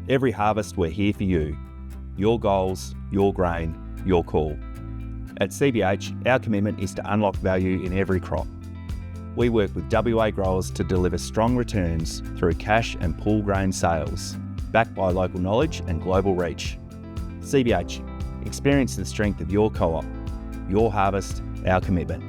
Every harvest, we're here for you. Your goals, your grain, your call. At CBH, our commitment is to unlock value in every crop. We work with WA growers to deliver strong returns through cash and pool grain sales, backed by local knowledge and global reach. CBH, experience the strength of your co-op. Your harvest, our commitment.